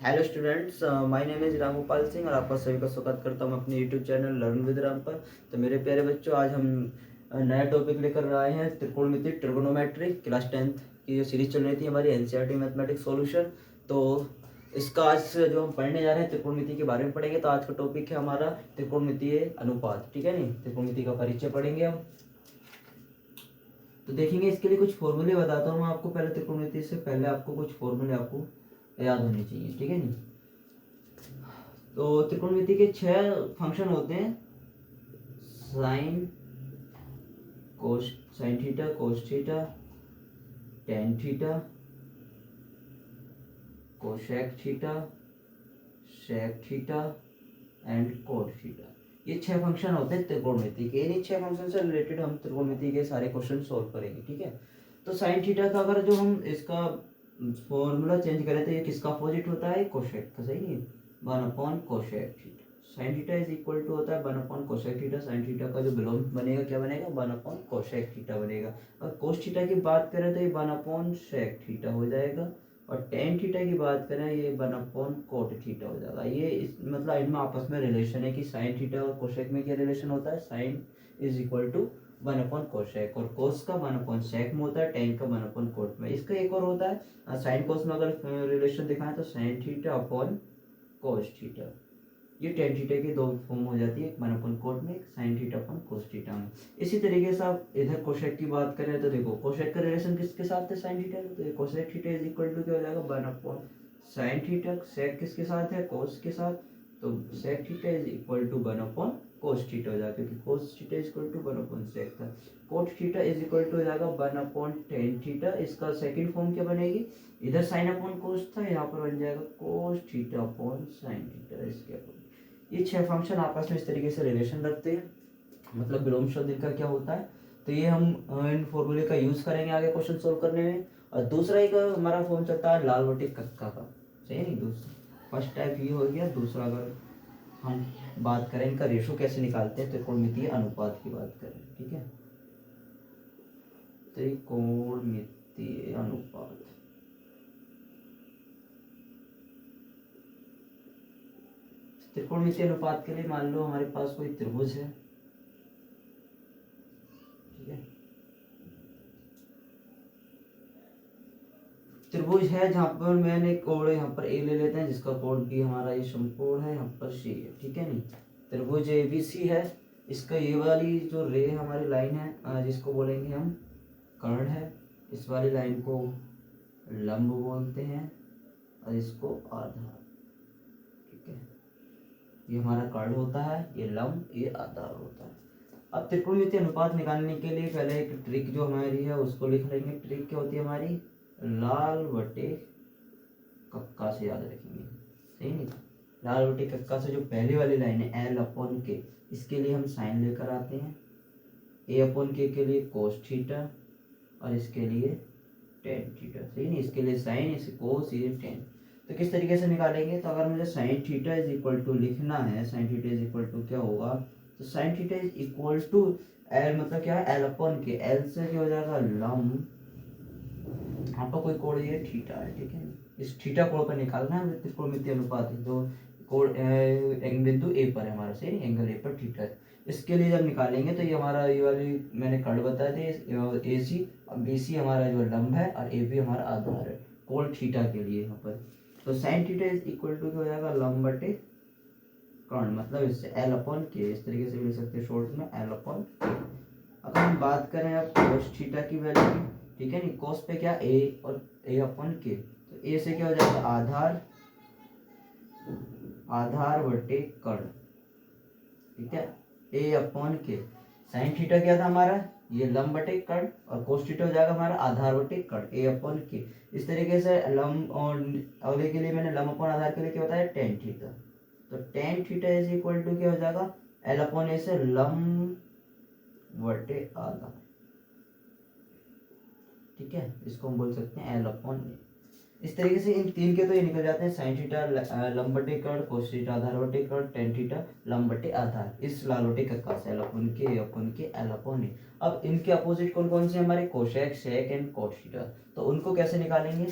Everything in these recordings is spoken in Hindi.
Hello students, my name is Ramgopal Singh और आपका सभी का स्वागत करता हूँ अपने YouTube channel learn with Ram पर। तो मेरे प्यारे बच्चों, आज हम नया टॉपिक लेकर आए हैं त्रिकोणमिति ट्रिगोनोमेट्री। क्लास 10th की जो सीरीज चल रही थी हमारी एनसीईआरटी मैथमेटिक्स सॉल्यूशन, तो इसका आज से जो हम पढ़ने जा रहे हैं त्रिकोणमिति के बारे में पढ़ेंगे। तो आज का टॉपिक है हमारा त्रिकोणमितीय अनुपात, ठीक है नहीं। त्रिकोणमिति का परिचय पढ़ेंगे हम। तो देखेंगे इसके लिए कुछ फॉर्मूले बताता हूँ मैं आपको। पहले त्रिकोणमिति से पहले आपको कुछ फॉर्मूले आपको याद होने चाहिए, ठीक है नहीं। तो त्रिकोणमिति के 6 फंक्शन होते हैं। Sine theta, cos theta, tan theta, cosec theta, sec theta and cot theta. ये 6 फंक्शन होते हैं त्रिकोणमिति के। इन्हीं 6 फंक्शन से रिलेटेड हम त्रिकोणमिति के सारे क्वेश्चन सॉल्व करेंगे, ठीक है। तो साइन थीटा का अगर जो हम इसका फॉर्मूला चेंज करें तो ये किसका अपोजिट होता है? कोसेक का, सही नहीं। 1 cosec theta. Sine theta is equal to होता है 1 कोसेक थीटा। साइन थीटा का जो विलोम बनेगा क्या बनेगा? 1 कोसेक थीटा बनेगा। और कोस थीटा की बात करें तो ये 1 सेक थीटा हो जाएगा। और टेन थीटा की बात करें ये 1 कोट थीटा हो जाएगा। ये मतलब इनमें आपस में रिलेशन है कि साइन थीटा और कोसेक में क्या रिलेशन होता है? Sine is equal to 1 cosec, और कोस का 1 में होता है, टेन का 1 में। इसका एक और होता है साइन कोस में अगर रिलेशन दिखाएं तो sine theta upon cos theta. ये टेन थीटा की 2 फॉर्म हो जाती है, एक 1 में, एक sine theta upon cos theta में। इसी तरीके से आप इधर कोसेक की बात करें तो देखो कोसेक का रिलेशन किसके साथ है? Sine theta. तो cosec theta is equal to क्या हो जाएगा? 1/sin theta. सेक किसके साथ है? कोस के साथ। तो sec theta is equal to 1/cos theta हो जाएगा, क्योंकि cos theta is equal to 1/sec था। Cot theta is equal to हो जाएगा 1/tan थीटा। इसका सेकंड फॉर्म क्या बनेगी? इधर साइन अपॉन कोस था, यहाँ पर बन जाएगा cos theta upon sine theta. इसके ये 6 फंक्शन आपस में इस तरीके से रिलेशन रखते हैं, मतलब विलोम शब्द इनका क्या होता है। तो ये हम इन फॉर्मूले का यूज करेंगे आगे क्वेश्चन सोल्व करने में। और दूसरा एक हमारा फॉर्म चलता है लाल बटे कक्का का, सही नहीं। दूसरा फर्स्ट टाइप ये हो गया। दूसरा अगर हम बात करें इनका रेशो कैसे निकालते हैं, त्रिकोणमितीय अनुपात की बात करें, ठीक है। त्रिकोणमितीय अनुपात, त्रिकोणमितीय अनुपात के लिए मान लो हमारे पास कोई त्रिभुज है, ठीक है। त्रिभुज है जहाँ पर मैंने कोण यहाँ पर ए ले लेते हैं, जिसका कोण बी हमारा ये समकोण है, यहाँ पर सी है, ठीक है नहीं। त्रिभुज ABC है। इसका ये वाली जो रे हमारी लाइन है जिसको बोलेंगे हम कर्ण है। इस वाली लाइन को लंब बोलते हैं और इसको आधार, ठीक है। ये हमारा कर्ण होता है, ये लंब, ये आधार होता है। अब त्रिकोणमितीय अनुपात निकालने के लिए पहले एक ट्रिक जो हमारी है उसको लिख लेंगे। ट्रिक क्या होती है हमारी? लाल बटे कक्का से याद रखेंगे, सही नहीं। लाल बटे कक्का से जो पहले वाली लाइन है L/K, इसके लिए हम साइन लेकर आते हैं। A/K के लिए कोस थीटा और इसके लिए टेन थीटा, सही नहीं। इसके लिए साइन, इसे कोस, ये टेन। तो किस तरीके से निकालेंगे? तो अगर मुझे sine theta is equal to लिखना है, sine theta is equal to क्या होगा? तो sine theta is equal to L, मतलब क्या है? L/K। एल से क्या हो जाएगा? लंब। यहाँ पर कोई कोण ये थीटा है, ठीक है। इस थीटा कोण का निकालना है त्रिकोणमितीय अनुपात है, जो कोण बिंदु ए पर है हमारा, सही नहीं, एंगल ए पर थीटा है। इसके लिए जब निकालेंगे तो ये हमारा ये वाली मैंने कर्ण बताए थे AC, BC हमारा जो लंब है और AB हमारा आधार है कोण थीटा के लिए यहाँ पर। तो sine theta is equal to क्या हो जाएगा? लंब बटे कर्ण, मतलब इससे L/K, इस तरीके से भी लिख सकते हैं शॉर्ट में L/K। अगर हम बात करें अब कोस थीटा की वैल्यू की, ठीक है नहीं। कोस पे क्या? A और A/K। तो A से क्या हो जाएगा? आधार, आधार बटे कर्ण, ठीक है। A/K। साइन थीटा क्या था हमारा? ये लंब बटे कर्ण, और कोस थीटा हो जाएगा हमारा आधार बटे कर्ण, A/K। इस तरीके से लंब और अगले के लिए मैंने लंब अपॉन आधार के लिए क्या बताया? Tan theta. तो tan theta is equal to क्या हो जाएगा? L/A से लंब बटे आधार, ठीक है। इसको हम बोल सकते हैं L/A। इस तरीके से इन तीन के तो ये निकल जाते हैं। साइन थीटा लंब बटे कर्ण, कोस थीटा आधार बटे कर्ण, टेन थीटा लंब बटे आधार। इस लाल बटे कक्का से L/K, L/A। अब इनके अपोजिट कौन कौन से हमारे? Cosec, sec and cot theta. तो उनको कैसे निकालेंगे?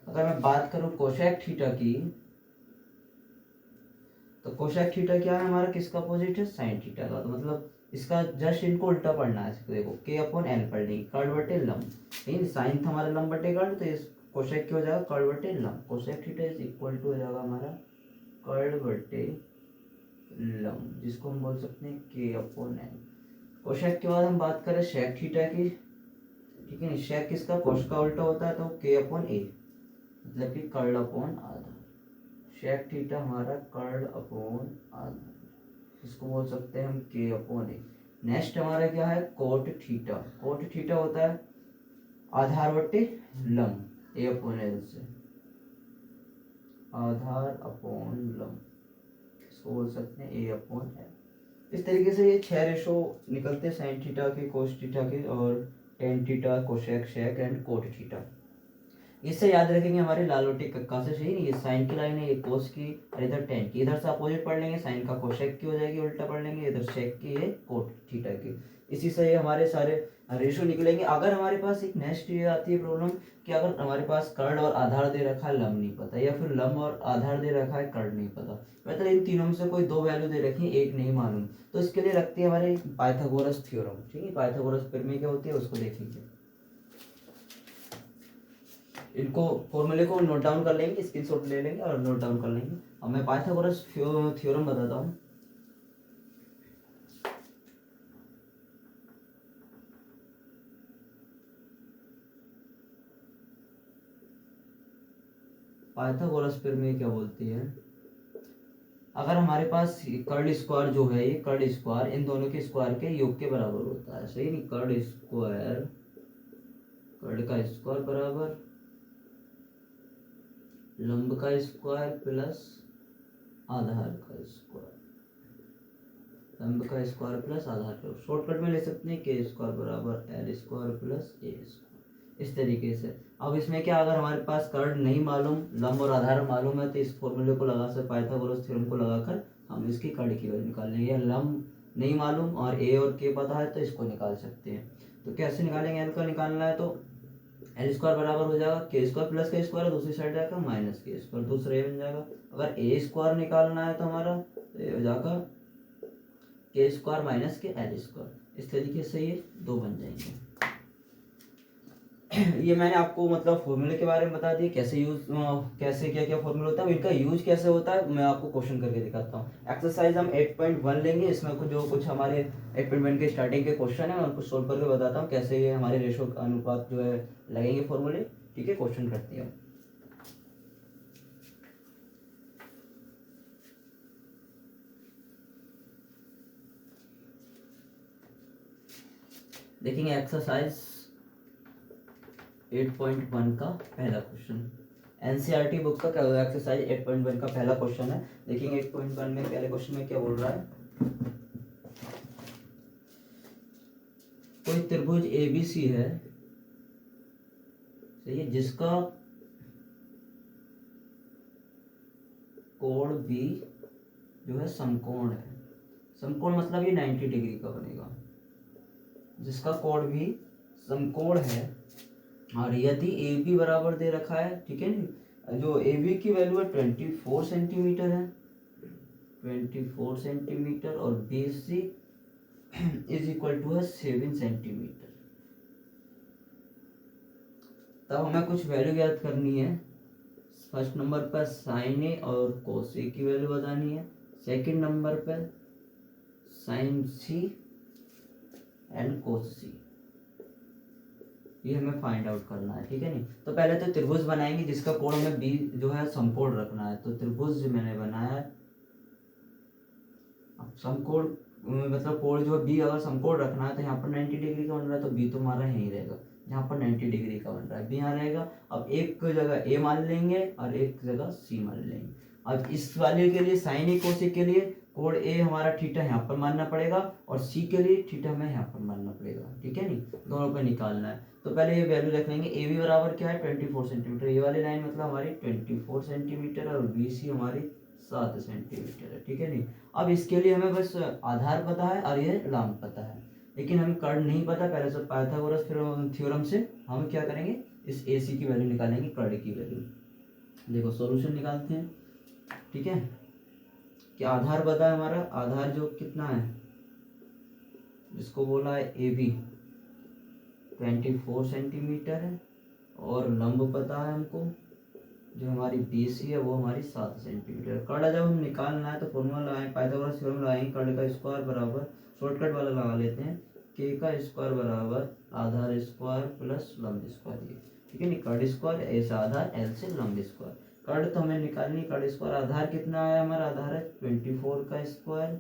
अगर मैं बात करूं कोशेक थीटा की, तो कोशेक थीटा क्या है हमारा, किसका अपोजिट है, साइन थीटा का। तो मतलब इसका जस्ट इनको उल्टा पढ़ना है। इसको देखो के अपॉन एल पढ़ लेंगे, कर्ड बटे लंब, ठीक है। साइन था हमारा लंब बटे कर्ड, तो इस कोशेक क्या हो जाएगा, कर्ड बटे लंब। Cosec theta is equal to हो जाएगा हमारा कर्ड बटे लंब, जिसको हम बोल सकते हैं के अपॉन एल। कोशेक के बाद हम बात करें शेक थीटा की, ठीक है। शेक किसका, कोश का उल्टा होता है, तो के अपॉन ए, मतलब कि कर्ड अपॉन आधा। शेक थीटा हमारा कर्ड अपॉन आधा, इसको बोल सकते हैं हम के अपॉन ए। नेक्स्ट हमारा क्या है, कोट थीटा। कोट थीटा होता है आधार बटे लंब, ए अपॉन एल से, आधार अपॉन लंब, इसको बोल सकते हैं ए अपॉन एल। इस तरीके से ये 6 रेशो निकलते हैं साइन थीटा के, कोस थीटा के, और tan theta, cosec, shake and cot theta. इससे याद रखेंगे हमारे लालोटी कक्का से, सही नहीं, ये साइन की लाइन है, ये कोस की, और इधर टेन की। इधर से अपोजिट पढ़ लेंगे, साइन का कोशेक की हो जाएगी, उल्टा पढ़ लेंगे, इधर शेक की है कोट थीटा की। इसी से ये हमारे सारे रेशो निकलेंगे। अगर हमारे पास एक नेक्स्ट ये आती है प्रॉब्लम कि अगर हमारे पास कर्ड और आधार दे रखा है, लंब नहीं पता, या फिर लंब और आधार दे रखा है, कर्ड नहीं पता, मतलब इन तीनों में से कोई दो वैल्यू दे रखी है, एक नहीं मालूम, तो इसके लिए रखती है हमारे पाइथागोरस थ्योरम, ठीक है। पाइथागोरस प्रमेय क्या होती है उसको देखेंगे। इनको फॉर्मूले को नोट डाउन कर लेंगे, स्क्रीनशॉट ले लेंगे और नोट डाउन कर लेंगे। अब मैं पाइथागोरस थ्योरम बताता हूँ। पाइथागोरस प्रमेय क्या बोलती है, अगर हमारे पास कर्ड स्क्वायर जो है, ये कर्ड स्क्वायर इन दोनों के स्क्वायर के योग के बराबर होता है, सही नहीं। कर्ड स्क्वायर, कर्ड का स्क्वायर बराबर लंब का स्क्वायर प्लस आधार का स्क्वायर, लंब का स्क्वायर प्लस आधार का। शॉर्टकट में ले सकते हैं के स्क्वायर बराबर एल स्क्वायर प्लस ए स्क्वायर, इस तरीके से। अब इसमें क्या, अगर हमारे पास कर्ड नहीं मालूम, लंब और आधार मालूम है, तो इस फॉर्मूले को लगा सकते, पाइथागोरस थ्योरम को लगाकर हम इसकी कर्ड की वैल्यू निकाल लेंगे। या लंब नहीं मालूम और ए और के पता है, तो इसको निकाल सकते हैं। तो कैसे निकालेंगे, एल का निकालना है, तो एल स्क्वायर बराबर हो जाएगा के स्क्वायर प्लस के स्क्वायर, दूसरी साइड जाकर माइनस के स्क्वायर, दूसरा ए बन जाएगा। अगर ए स्क्वायर निकालना है तो हमारा ये हो जाएगा के स्क्वायर माइनस के एल स्क्वायर, इस तरीके से ये दो बन जाएंगे। ये मैंने आपको मतलब फॉर्मूले के बारे में बता दिया, कैसे यूज, कैसे क्या क्या फॉर्मूला होता है, इनका यूज कैसे होता है मैं आपको क्वेश्चन करके दिखाता हूँ। एक्सरसाइज हम 8.1 लेंगे, इसमें कुछ जो कुछ हमारे 8.1 के स्टार्टिंग के क्वेश्चन है, मैं उनको सोल्व करके बताता हूँ कैसे ये हमारे रेशो अनुपात जो है लगेंगे फॉर्मूले, ठीक है। क्वेश्चन करते हैं। देखेंगे एक्सरसाइज 8.1 का पहला क्वेश्चन, एनसीईआरटी बुक का एक्सरसाइज 8.1 का पहला क्वेश्चन है। देखेंगे 8.1 में पहले क्वेश्चन में क्या बोल रहा है, कोई त्रिभुज एबीसी है, सही है, जिसका कोण बी जो है समकोण है। समकोण मतलब ये 90 डिग्री का बनेगा, जिसका कोण भी समकोण है। और यदि ए बी बराबर दे रखा है, ठीक है नी, जो ए बी की वैल्यू है 24 सेंटीमीटर है, 24 सेंटीमीटर, और B C is equal to है 7 सेंटीमीटर। तब हमें कुछ वैल्यू याद करनी है। फर्स्ट नंबर पर साइन ए और कोस ए की वैल्यू बतानी है, सेकंड नंबर पर साइन सी एंड कोस सी, ये हमें फाइंड आउट करना है, ठीक है नी। तो पहले तो त्रिभुज बनाएंगे जिसका कोण हमें बी जो है समकोण रखना है। तो त्रिभुज जो मैंने बनाया है, अब समकोण मतलब कोण जो है बी अगर समकोण रखना है, तो यहाँ पर 90 डिग्री का बन रहा है, तो बी तो हमारा यहीं रहेगा, यहाँ पर 90 डिग्री का बन रहा है, बी यहाँ रहेगा। अब एक जगह ए मान लेंगे और एक जगह सी मान लेंगे। अब इस वाले के लिए साइन ए कोस ए के लिए कोण ए हमारा थीटा यहाँ पर मानना पड़ेगा, और सी के लिए थीटा हमें यहाँ पर मानना पड़ेगा, ठीक है नी। दोनों पे निकालना है, तो पहले ये वैल्यू रख लेंगे। ए बी बराबर क्या है 24 सेंटीमीटर, ये वाली लाइन मतलब हमारी 24 सेंटीमीटर, और बी सी हमारी 7 सेंटीमीटर है, ठीक है नी। अब इसके लिए हमें बस आधार पता है और ये लंब पता है, लेकिन हमें कर्ड नहीं पता। पहले से पाइथागोरस थ्योरम से हम क्या करेंगे, इस ए सी की वैल्यू निकालेंगे, कर्ड की वैल्यू। देखो सॉल्यूशन निकालते हैं, ठीक है। कि आधार बता है हमारा, आधार जो कितना है, जिसको बोला है ए बी 24 सेंटीमीटर है, और लंब पता है हमको जो हमारी बी सी है वो हमारी 7 सेंटीमीटर। कर्ण जब हम निकालना है तो फॉर्मूला लगाएंगे, पाइथागोरस थ्योरम लगाएंगे, कर्ण का स्क्वायर बराबर, शॉर्टकट वाला लगा लेते हैं, के का स्क्वायर बराबर आधार स्क्वायर प्लस लंब स्क्वायर, ये ठीक है। नहीं कर्ण स्क्वायर ए से आधार, एल से लंब स्क्वायर। कर्ण तो हमें निकालनी, कर्ण स्क्वायर आधार कितना है हमारा, आधार है 24 का स्क्वायर,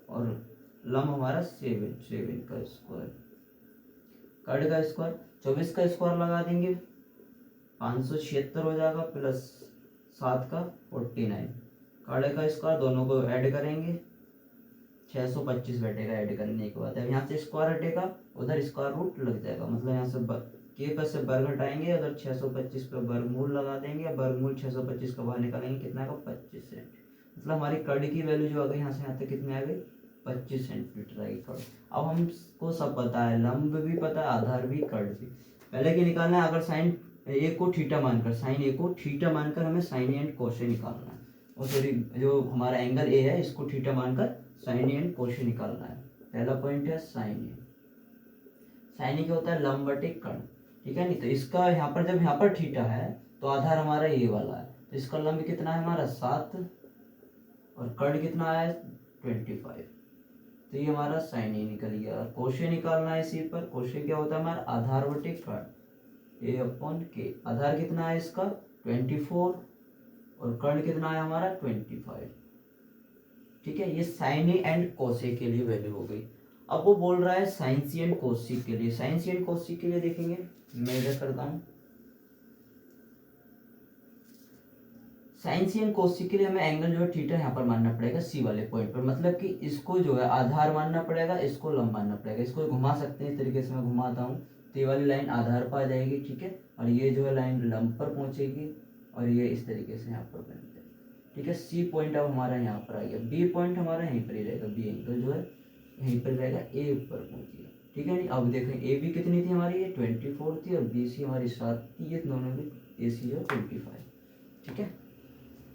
और लंब हमारा 7 का स्क्वायर। कर्ण का स्क्वायर 24 का स्क्वायर लगा देंगे 576 हो जाएगा, प्लस 7 का 49। कर्ण का स्क्वायर दोनों को ऐड करेंगे 625 बैठेगा ऐड करने के बाद। अब यहाँ से स्क्वायर हटेगा, उधर स्क्वायर रूट लग जाएगा, मतलब यहाँ से के पर से वर्ग हटाएंगे, उधर 625 पे वर्गमूल लगा देंगे, वर्गमूल 625 का बाहर निकालेंगे, कितना का 25 सेंट। मतलब हमारी कर्ण की वैल्यू जो आ गई यहाँ से यहाँ तक कितनी आ गई, 25 सेंटीमीटर आएगी कर्ण। अब हमको सब पता है, लंब भी पता है, आधार भी, कर्ण भी। पहले क्या निकालना है, अगर साइन ए को थीटा मानकर, साइन ए को थीटा मानकर हमें साइन एंड कोसे निकालना है, और सॉरी जो हमारा एंगल ए है इसको थीटा मानकर साइन एंड कोसे निकालना है। पहला पॉइंट है साइन ए। साइन ए क्या होता है, लंब बटे कर्ण, ठीक है। नहीं तो इसका यहाँ पर जब यहाँ पर थीटा है तो आधार हमारा ये वाला है, तो इसका लंब कितना है हमारा 7, और कर्ण कितना है 25, तो ये हमारा साइन ए निकल गया। कोशे निकालना है इसी पर, कोशे क्या होता है हमारा आधार बटे कर्ण, ए अपॉन के। आधार कितना है इसका 24, और कर्ण कितना है हमारा 25, ठीक है। ये साइन ए एंड कोसे के लिए वैल्यू हो गई। अब वो बोल रहा है साइन सी एंड कोसी के लिए। साइन सी एंड कोसी के लिए देखेंगे, मैं इधर करता हूँ। साइन सी एंड कोसी के लिए हमें एंगल जो है थीटा यहाँ पर मानना पड़ेगा सी वाले पॉइंट पर, मतलब कि इसको जो है आधार मानना पड़ेगा, इसको लंब मानना पड़ेगा। इसको घुमा सकते हैं इस तरीके से, मैं घुमाता हूँ तो ये वाली लाइन आधार पर आ जाएगी, ठीक है, और ये जो है लाइन लंब पर पहुंचेगी, और ये इस तरीके से यहाँ पर बन जाएगी, ठीक है। सी पॉइंट अब हमारा यहाँ पर आ गया, बी पॉइंट हमारा यहीं पर ही रहेगा, बी एंगल जो है यहीं पर रहेगा, ए ऊपर पहुंच गया, ठीक है। नहीं अब देखें ए बी कितनी थी हमारी, ये 24 थी, और बी सी हमारी 7 थी, ये दोनों भी ए सी है 25, ठीक है।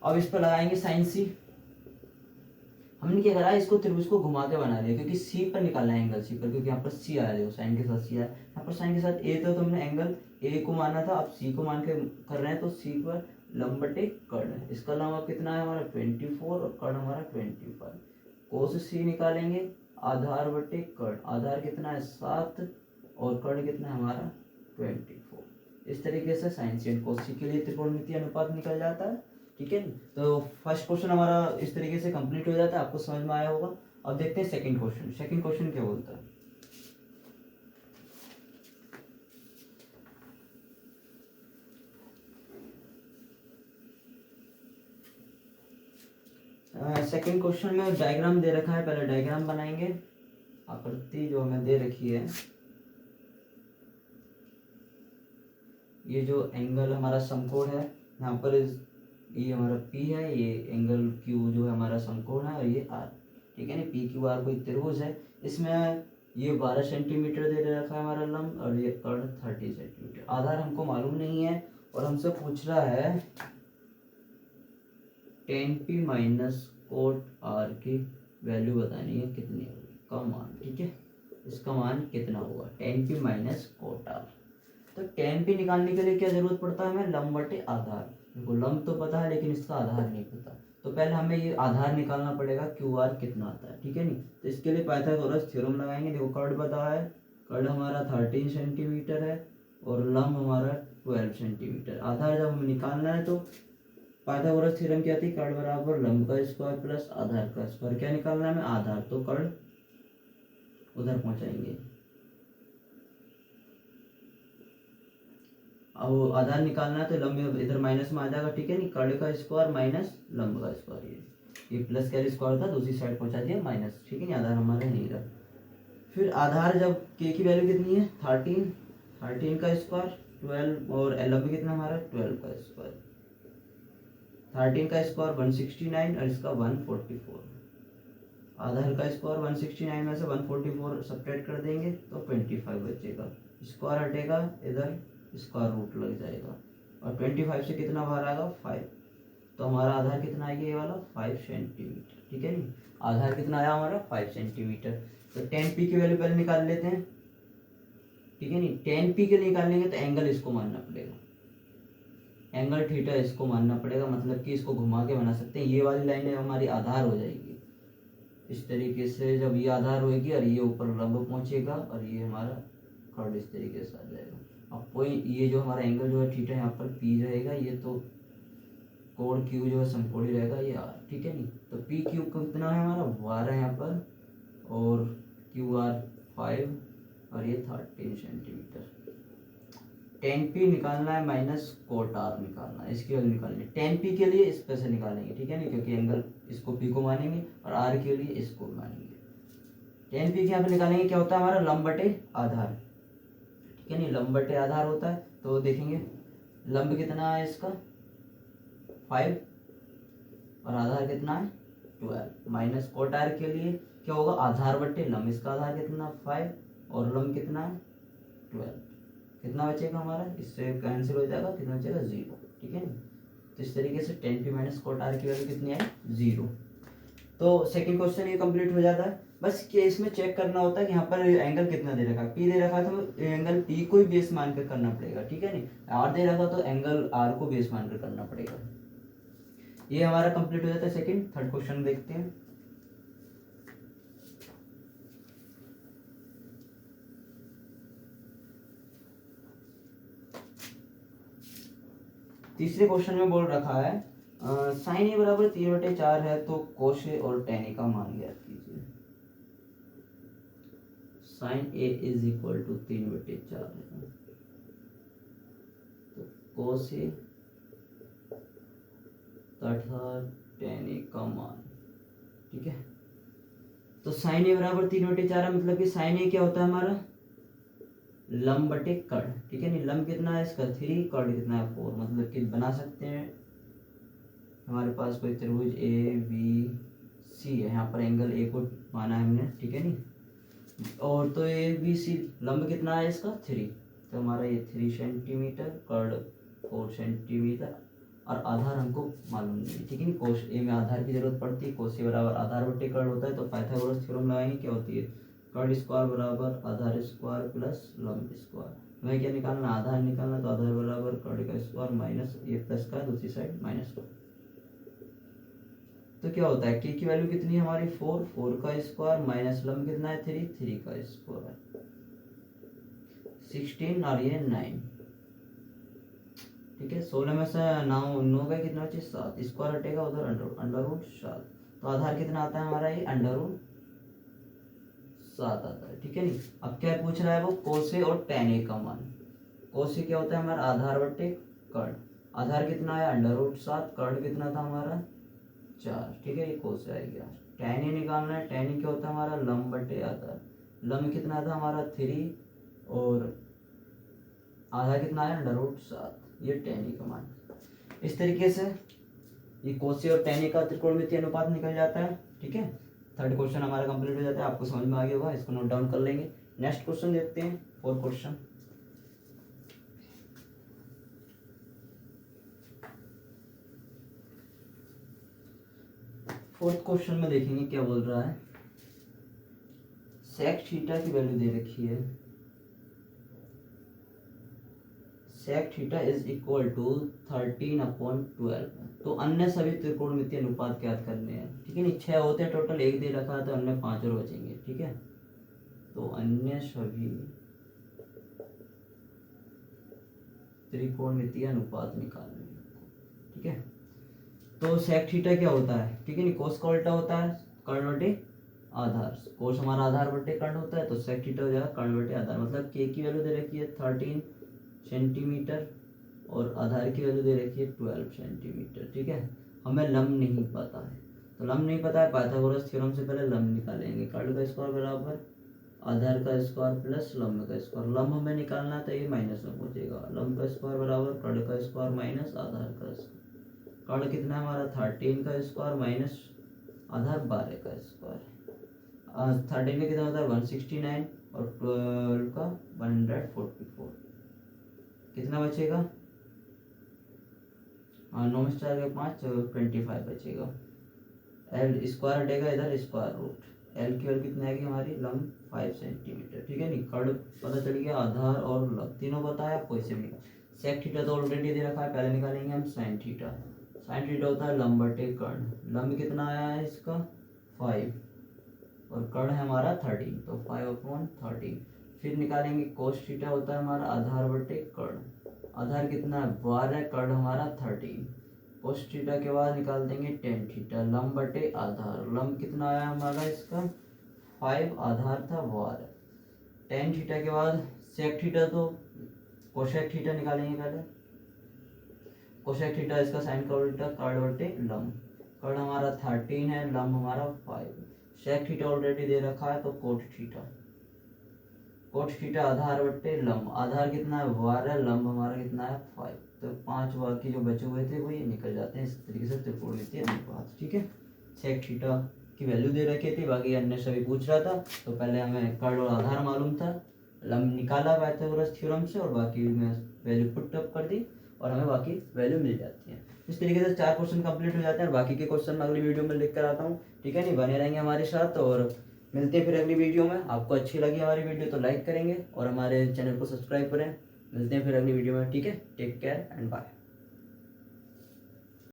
अब इस पर लगाएंगे साइन सी। हमने क्या करा, इसको त्रिभुज को घुमा के बना लिया, क्योंकि सी पर निकालना है एंगल सी पर, क्योंकि यहाँ पर सी आया, देखो साइन के साथ सी आया, यहाँ पर साइन के साथ ए था, तो हमने एंगल ए को माना था, अब सी को मान के कर रहे हैं, तो सी पर लंब बटे कर्ण है। इसका लंब कितना है हमारा 24, और कर्ण हमारा 25। कोस सी निकालेंगे, आधार बटे कर्ण, आधार कितना है 7, और कर्ण कितना है हमारा 24। इस तरीके से साइन सी एंड कोस सी के लिए त्रिकोणमितीय अनुपात निकल जाता है, ठीक है। तो फर्स्ट क्वेश्चन हमारा इस तरीके से कंप्लीट हो जाता है, आपको समझ में आया होगा। अब देखते हैं सेकंड क्वेश्चन। सेकंड क्वेश्चन क्या बोलता है, सेकंड क्वेश्चन में डायग्राम दे रखा है, पहले डायग्राम बनाएंगे। आकृति जो हमें दे रखी है, ये जो एंगल हमारा समकोण है, यहाँ पर ये हमारा P है, ये एंगल Q जो है हमारा समकोण है, और ये R, ठीक है ना। पी क्यू आर कोई त्रिभुज है, इसमें ये 12 सेंटीमीटर दे रखा है हमारा लंब, और ये कर्ण 30 सेंटीमीटर। आधार हमको मालूम नहीं है, और हमसे पूछ रहा है tan P minus cot R की वैल्यू बतानी है, कितनी होगी का मान, ठीक है। इसका मान कितना होगा tan P minus cot R। तो tan P निकालने के लिए क्या जरूरत पड़ता है हमें, लंब बटे आधार। देखो लंब तो पता है, लेकिन इसका आधार नहीं पता, तो पहले हमें ये आधार निकालना पड़ेगा क्यू आर कितना आता है, ठीक है। नहीं तो इसके लिए पाइथागोरस थ्योरम लगाएंगे। देखो कर्ण पता है, कर्ण हमारा 13 सेंटीमीटर है, और लंब हमारा 12 सेंटीमीटर। आधार जब हमें निकालना है तो पाइथागोरस थ्योरम क्या थी, कर्ण बराबर लंब का स्क्वायर प्लस आधार का स्क्वायर। क्या निकालना है हमें, आधार, तो कर्ण उधर पहुंचाएंगे। अब आधार निकालना है तो लंब इधर माइनस में आ जाएगा, ठीक है। नहीं कर्ण का स्क्वायर माइनस लंब का स्क्वायर, ये प्लस का स्क्वायर था, दूसरी साइड पहुंचा दिया माइनस, ठीक है। आधार हमारा नहीं रहा। फिर आधार जब के की वैल्यू कितनी है 13 का स्क्वायर 12, और लंब कितना हमारा 12 का स्क्वायर। 13 का स्क्वायर 169, और इसका 144। आधार का स्क्वायर 169 में से 144 सब्ट्रैक्ट कर देंगे तो 25 बचेगा, स्क्वायर हटेगा, इधर स्क्वायर रूट लग जाएगा, और 25 से कितना बाहर आएगा 5, तो हमारा आधार कितना आएगा ये वाला 5 सेंटीमीटर, ठीक है नहीं। आधार कितना आया हमारा 5 सेंटीमीटर। तो 10p की वैल्यू पहले निकाल लेते हैं, ठीक है नहीं। 10p के निकालेंगे तो एंगल इसको मानना पड़ेगा, एंगल थीटा इसको मानना पड़ेगा, मतलब कि इसको घुमा के बना सकते हैं। ये वाली लाइन हमारी आधार हो जाएगी इस तरीके से, जब ये आधार होगी और ये ऊपर लंब पहुंचेगा और ये हमारा कर्ड इस तरीके से आ जाएगा। अब पॉइंट ये जो हमारा एंगल जो है थीटा यहाँ पर पी रहेगा, ये तो कोण क्यू जो है समकोणी रहेगा ये आर, ठीक है नहीं। तो पी क्यू कितना है हमारा 12 यहाँ पर, और क्यू आर 5 और ये 13 सेंटीमीटर। 10p निकालना है माइनस कोट आर निकालना है, इसकी वैल्यू निकालनी है। 10p के लिए इस पे से निकालेंगे, ठीक है नहीं, क्योंकि एंगल इसको p को मानेंगे और r के लिए इसको मानेंगे। 10p के यहाँ पे निकालेंगे, क्या होता है हमारा लंब बटे आधार, ठीक है नहीं, लंब बटे आधार होता है। तो देखेंगे लंब कितना है इसका 5 और आधार कितना है 12, माइनस कोट आर के लिए क्या होगा आधार बटे लंब, इसका आधार कितना 5 और लंब कितना है 12, कितना बचेगा हमारा, इससे कैंसिल हो जाएगा, कितना बचेगा 0, ठीक है ना। तो इस तरीके से 10p माइनस कोट आर की वैल्यू कितनी आई 0। तो सेकंड क्वेश्चन ये कंप्लीट हो जाता है। बस कि इसमें चेक करना होता है कि यहाँ पर एंगल कितना दे रखा है, p दे रखा है तो एंगल p को ही बेस मान कर करना पड़ेगा, ठीक है नहीं। r दे रखा तो एंगल r को बेस मान कर करना पड़ेगा। ये हमारा कंप्लीट हो जाता है सेकंड। थर्ड क्वेश्चन देखते हैं। तीसरे क्वेश्चन में बोल रखा है साइन ए बराबर 3/4 है तो कोस ए और tan ए का मान ज्ञात कीजिए। Sine A is equal to 3/4 है तो कोस ए तथा tan ए का मान, ठीक है। तो साइन ए बराबर 3/4 है, मतलब कि साइन ए क्या होता है हमारा लंब बटे कर्ण, ठीक है नहीं। लंब कितना है इसका 3, कर्ण कितना है 4, मतलब कि बना सकते हैं हमारे पास कोई त्रिभुज ए बी सी है, यहाँ पर एंगल ए को माना है हमने, ठीक है नहीं। और तो ए बी सी लंब कितना है इसका 3, तो हमारा ये 3 सेंटीमीटर, कर्ण 4 सेंटीमीटर और आधार हमको मालूम नहीं है, ठीक है नहीं। कोस ए में आधार की जरूरत पड़ती है, कोस ए बराबर आधार बटे कर्ण होता है। तो पाइथागोरस थ्योरम लगाएंगे, क्या होती है कर्ण स्क्वायर बराबर आधार स्क्वायर प्लस लंब स्क्वायर। हमें क्या निकालना आधार निकालना, तो आधार बराबर कर्ण का स्क्वायर माइनस ये प्लस का दूसरी साइड माइनस का। तो क्या होता है k की वैल्यू कितनी है हमारी 4, 4 का स्क्वायर माइनस लंब कितना है 3, 3 का स्क्वायर 16 और ये 9, ठीक है। 16 में से 9 का कितना बचे 7, स्क्वायर हटेगा उधर अंडर रूट 7, तो आधार कितना आता है हमारा ये अंडर रूट 7 आता है, ठीक है नहीं। अब क्या पूछ रहा है वो कोस ए और tan ए का मान। कोस ए क्या होता है हमारा आधार बटे कर्ण, आधार कितना है अंडर रूट 7, कर्ण कितना था हमारा 4, ठीक है ये कोस आ गया। tan ए निकालना है, tan ए क्या होता है हमारा लंब बटे आधार, लंब कितना था हमारा 3 और आधा कितना है अंडर रूट 7, ये tan ए का मान। इस तरीके से ये कोस ए और tan ए का त्रिकोणमितीय अनुपात निकल जाता है, ठीक है। थर्ड क्वेश्चन हमारा कंप्लीट हो जाता है, आपको समझ में आ गया होगा, इसको नोट डाउन कर लेंगे। नेक्स्ट क्वेश्चन देखते हैं, फोर्थ क्वेश्चन। फोर्थ क्वेश्चन में देखेंगे क्या बोल रहा है। सेक थीटा की वैल्यू दे रखी है, sec theta is equal to 13/12। तो अन्य सभी त्रिकोणमितीय अनुपात ज्ञात करने हैं, ठीक है नहीं। 6 होते हैं टोटल, एक दे रखा है तो अन्य 5 और बचेंगे, ठीक है। तो अन्य सभी त्रिकोणमितीय अनुपात निकालने हैं, ठीक है। तो सेक थीटा क्या होता है, ठीक है नहीं, कोस का उल्टा होता है कर्ण बटे आधार, कोस हमारा आधार बटे कर्ण होता है, तो सेक थीटा हो जाएगा कर्ण बटे आधार। मतलब के की वैल्यू दे रखी है 13 सेंटीमीटर और आधार की वैल्यू दे रखी है 12 सेंटीमीटर, ठीक है। हमें लंब नहीं पता है, तो लंब नहीं पता है, पाइथागोरस थ्योरम से पहले लंब निकालेंगे। कर्ण का स्क्वायर बराबर आधार का स्क्वायर प्लस लंब का स्क्वायर, लंब हमें निकालना है तो ये माइनस में पहुंचेगा। लंब का स्क्वायर बराबर कर्ण का स्क्वायर माइनस आधार का स्क्वायर। कर्ण कितना है हमारा 13 का स्क्वायर माइनस आधार 12 का स्क्वायर। 13 का कितना होता है 169 और 12 का 144, कितना बचेगा 9 में 4 के 5 25 बचेगा। एल स्क्वायर हटेगा, इधर स्क्वायर रूट। एल की वैल्यू कितनी आएगी हमारी, लंब 5 सेंटीमीटर, ठीक है। नहीं कर्ण पता चल गया, आधार और लंब तीनों पता है आपको, इसे भी सेक थीटा तो ऑलरेडी दे रखा है, पहले निकालेंगे हम साइन थीटा। साइन थीटा होता है लंब बटे कर्ण। लंब कितना आया है इसका 5 और कर्ण है हमारा 13, तो 5/13। फिर निकालेंगे कोस थीटा होता है हमारा आधार बटे कर्ण। आधार कितना है 12, कर्ण हमारा 13। कोस थीटा के बाद निकाल देंगे टेन थीटा, लंब बटे आधार। लंब कितना आया हमारा इसका 5, आधार था 12। टेन थीटा के बाद सेक थीटा, तो कोसेक थीटा निकालेंगे पहले। कोसेक थीटा इसका साइन का उल्टा, कर्ण बटे लंब। कर्ण हमारा 13 है, लंब हमारा 5। सेक थीटा ऑलरेडी दे रखा है, तो कोट थीटा। कोट थीटा आधार बटे लंब। आधार कितना है 12, लंब हमारा कितना है 5। तो 5 बाकी जो बचे हुए थे वो ये निकल जाते हैं इस तरीके से त्रिकोणमितीय अनुपात, ठीक है। सेक थीटा की वैल्यू दे रखी थी, बाकी अन्य सभी पूछ रहा था, तो पहले हमें कर्ण और आधार मालूम था, लंब निकाला पाइथागोरस थ्योरम से और बाकी में वैल्यू पुट अप कर दी और हमें बाकी वैल्यू मिल जाती है। इस तरीके से 4 क्वेश्चन कंप्लीट हो जाते हैं और बाकी के क्वेश्चन मैं अगली वीडियो में लेकर आता हूँ, ठीक है। नहीं बने रहेंगे हमारे साथ और मिलते हैं फिर अगली वीडियो में। आपको अच्छी लगी हमारी वीडियो तो लाइक करेंगे और हमारे चैनल को सब्सक्राइब करें। मिलते हैं फिर अगली वीडियो में, ठीक है। Take care and bye.